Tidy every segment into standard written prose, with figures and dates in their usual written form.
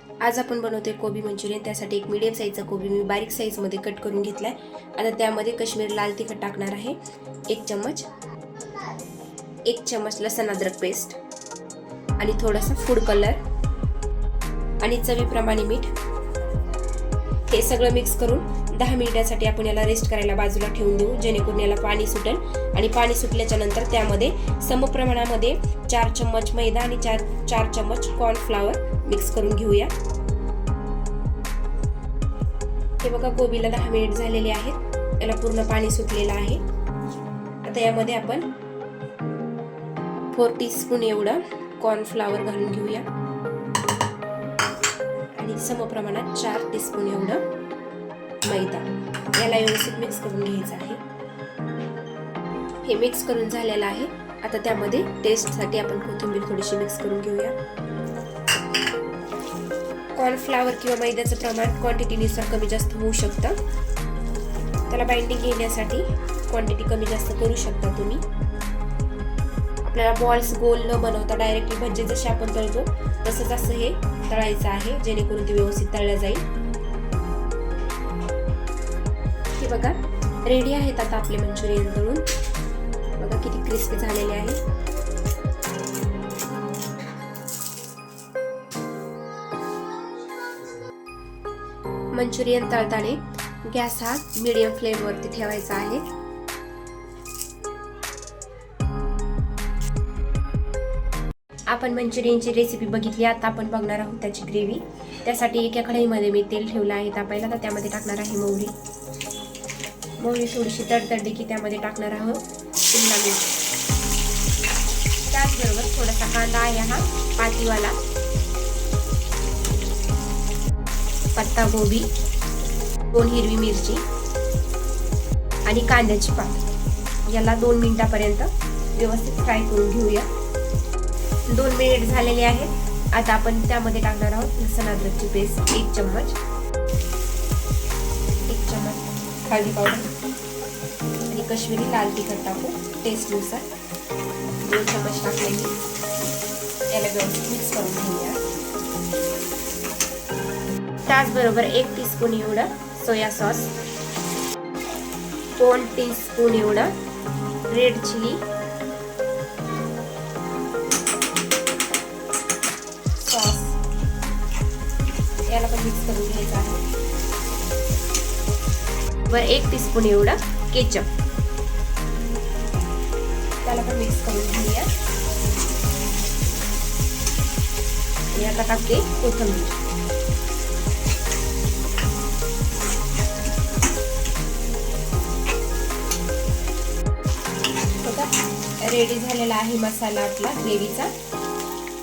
आज आपण बनवतोय कोबी मंचुरियन। त्यासाठी एक मीडियम साईजचा कोबी मी बारीक साईजमध्ये कट करून घेतलाय। आता त्यामध्ये काश्मीरी लाल तिखट टाकणार आहे, 1 चम्मच लसूण अद्रक पेस्ट आणि थोडासा फूड कलर आणि चवीप्रमाणे मीठ। हे सगळं मिक्स करून 10 मिनिटांसाठी आपण याला रेस्ट करायला बाजूला ठेवून देऊ, जेणेकरून याला पाणी सुटेल। आणि पाणी सुटल्याच्या नंतर त्यामध्ये समप्रमाणामध्ये 4 चम्मच मैदा आणि 4 चम्मच कॉर्नफ्लॉवर मिक्स करून घेऊया। हे बघा, कोबीला 10 मिनिट झालेले आहेत, याला पूर्ण पाणी सुटलेलं आहे। आता यामध्ये आपण 4 टीस्पून एवढं कॉर्नफ्लॉवर घालून घेऊया आणि समप्रमाणात 4 टीस्पून एवढं मैदा। याला व्यवस्थित मिक्स करून घ्यायचं आहे। हे मिक्स करून झालेलं आहे। आता त्यामध्ये टेस्टसाठी आपण कोथिंबीर थोडीशी मिक्स करून घेऊया। कॉर्नफ्लॉवर किंवा मैद्याचं प्रमाण क्वांटिटीनुसार कमी जास्त होऊ शकतं। त्याला बाइंडिंग घेण्यासाठी क्वांटिटी कमी जास्त करू शकता तुम्ही। आपल्याला बॉल्स गोल न बनवता डायरेक्टली भज्जे जसे आपण तळतो तसंच असं हे तळायचं आहे, जेणेकरून ते व्यवस्थित तळलं जाईल। हे बघा, रेडी आहेत आता आपले मंचुरियन तळून। बघा किती क्रिस्पी झालेले आहे। मंचुरियन तळताना गॅस हा मीडियम फ्लेम वरती ठेवायचा आहे। आपण मंचुरियनची रेसिपी बघितली। आता आपण बघणार आहोत त्याची ग्रेव्ही। त्यासाठी एका कढईमध्ये मी तेल ठेवलं आहे तापायला। तर त्यामध्ये टाकणार आहे मोहरी थोडीशी तडतडली की त्यामध्ये टाकणार आहोत शिमला मिरची। त्याचबरोबर थोडासा कांदा आहे हा पातीवाला, पत्ता गोबी, 2 हिरवी मिरची आणि कांद्याची पात। याला 2 मिनिटापर्यंत व्यवस्थित फ्राय करून घेऊया। 2 मिनिट झालेले आहेत। आता आपण त्यामध्ये टाकणार आहोत लसूण अद्रकची पेस्ट, 1 चम्मच हळदी पावडर आणि काश्मीरी लाल तिखट टाकू टेस्टनुसार, 2 चम्मच टाकले। याला व्यवस्थित मिक्स करून घेऊया। त्याचबरोबर 1 टीस्पून एवढं सोया सॉस, 2 टीस्पून एवढं रेड चिली सॉस, याला पण मिक्स करून घ्यायचं आहे। वर 1 टीस्पून एवढं केचप, त्याला पण मिक्स करून घेऊया। याला टाकते कोथिंबीर। रेडी झालेला आहे मसाला आपला ग्रेव्हीचा।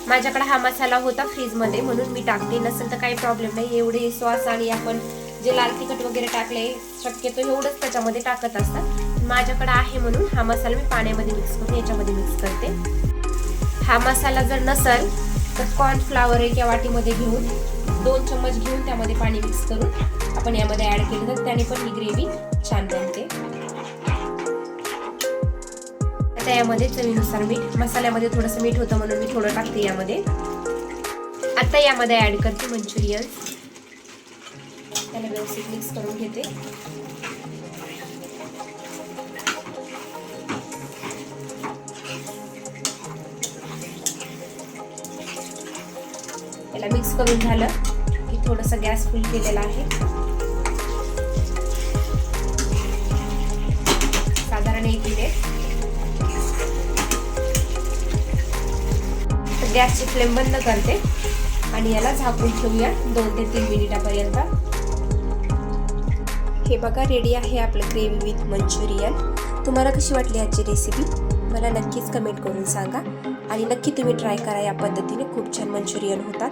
माझ्याकडे हा मसाला होता फ्रीज मध्ये म्हणून मी टाकते, नसेल तर काही प्रॉब्लेम नाही। एवढे सॉस आणि आपण जे लाल तिखट वगैरे टाकले शक्यतो एवढंच त्याच्यामध्ये टाकत असतात। माझ्याकडे आहे म्हणून हा मसाला मी पाण्यामध्ये मिक्स करून याच्यामध्ये मिक्स करते। हा मसाला जर नसेल तर कॉर्नफ्लॉवर एका वाटीमध्ये घेऊन 2 चम्मच घेऊन त्यामध्ये पाणी मिक्स करून आपण यामध्ये ऍड केलं तर त्याने पण ही ग्रेव्ही छान बनते। आता यामध्ये चवीनुसार मीठ, मसाल्यामध्ये थोडंसं मीठ होतं म्हणून मी थोडं टाकते यामध्ये। आता यामध्ये ऍड करते मंचुरियन, त्याला व्यवस्थित मिक्स करून घेते। याला मिक्स करून झालं की थोडंसं गॅस फुल केलेला आहे, साधारण 1 मिनिट। गॅसची फ्लेम बंद करते आणि याला झाकून ठेवूया 2 ते 3 मिनिटापर्यंत। हे बघा, रेडी आहे आपलं ग्रेव्ही विथ मंचुरियन। तुम्हाला कशी वाटली आजची रेसिपी मला नक्कीच कमेंट करून सांगा आणि नक्की तुम्ही ट्राय करा। या पद्धतीने खूप छान मंचुरियन होतात।